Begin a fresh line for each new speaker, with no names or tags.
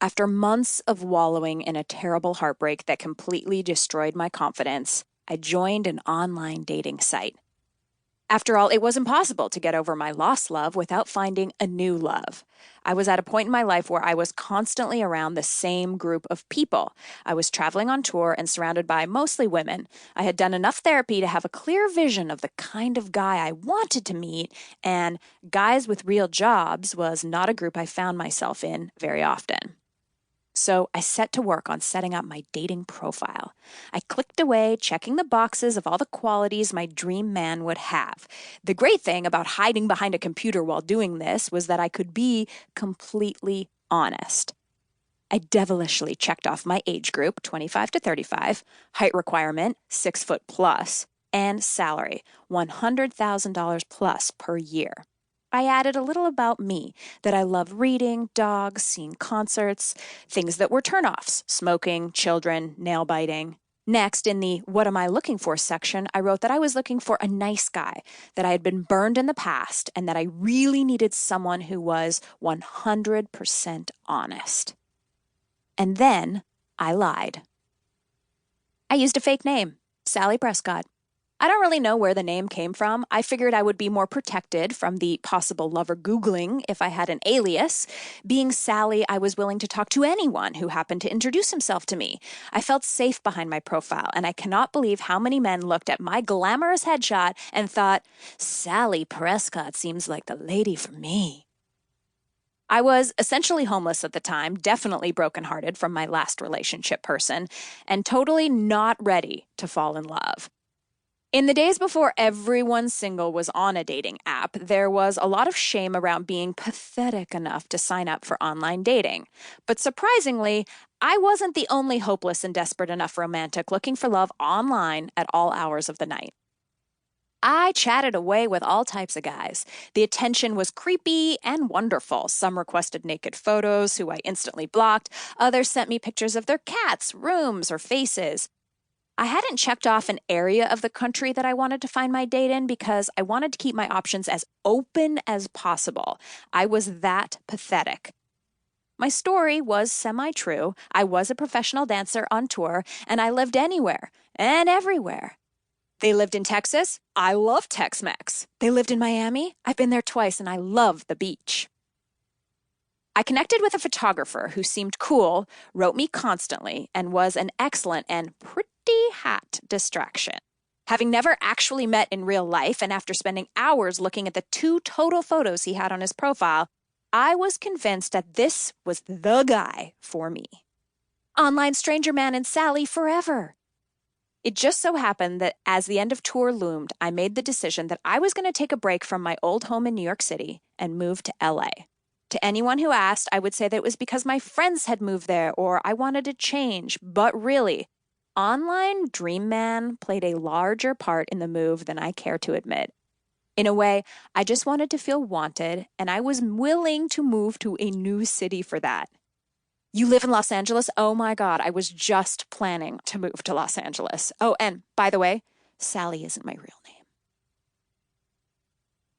After months of wallowing in a terrible heartbreak that completely destroyed my confidence, I joined an online dating site. After all, it was impossible to get over my lost love without finding a new love. I was at a point in my life where I was constantly around the same group of people. I was traveling on tour and surrounded by mostly women. I had done enough therapy to have a clear vision of the kind of guy I wanted to meet, and guys with real jobs was not a group I found myself in very often. So I set to work on setting up my dating profile. I clicked away, checking the boxes of all the qualities my dream man would have. The great thing about hiding behind a computer while doing this was that I could be completely honest. I devilishly checked off my age group, 25 to 35, height requirement, 6 foot plus, and salary, $100,000 plus per year. I added a little about me, that I love reading, dogs, seeing concerts, things that were turnoffs, smoking, children, nail biting. Next, in the What Am I Looking For section, I wrote that I was looking for a nice guy, that I had been burned in the past, and that I really needed someone who was 100% honest. And then I lied. I used a fake name, Sally Prescott. I don't really know where the name came from. I figured I would be more protected from the possible lover Googling if I had an alias. Being Sally, I was willing to talk to anyone who happened to introduce himself to me. I felt safe behind my profile, and I cannot believe how many men looked at my glamorous headshot and thought, Sally Prescott seems like the lady for me. I was essentially homeless at the time, definitely brokenhearted from my last relationship person, and totally not ready to fall in love. In the days before everyone single was on a dating app, there was a lot of shame around being pathetic enough to sign up for online dating. But surprisingly, I wasn't the only hopeless and desperate enough romantic looking for love online at all hours of the night. I chatted away with all types of guys. The attention was creepy and wonderful. Some requested naked photos, who I instantly blocked. Others sent me pictures of their cats, rooms, or faces. I hadn't checked off an area of the country that I wanted to find my date in because I wanted to keep my options as open as possible. I was that pathetic. My story was semi-true. I was a professional dancer on tour, and I lived anywhere and everywhere. They lived in Texas. I love Tex-Mex. They lived in Miami. I've been there twice, and I love the beach. I connected with a photographer who seemed cool, wrote me constantly, and was an excellent and pretty hot distraction. Having never actually met in real life, and after spending hours looking at the 2 total photos he had on his profile, I was convinced that this was the guy for me. Online stranger man and Sally forever. It just so happened that as the end of tour loomed, I made the decision that I was going to take a break from my old home in New York City and move to LA. To anyone who asked, I would say that it was because my friends had moved there or I wanted to change. But really, online Dream Man played a larger part in the move than I care to admit. In a way, I just wanted to feel wanted, and I was willing to move to a new city for that. You live in Los Angeles? Oh my God, I was just planning to move to Los Angeles. Oh, and by the way, Sally isn't my real name.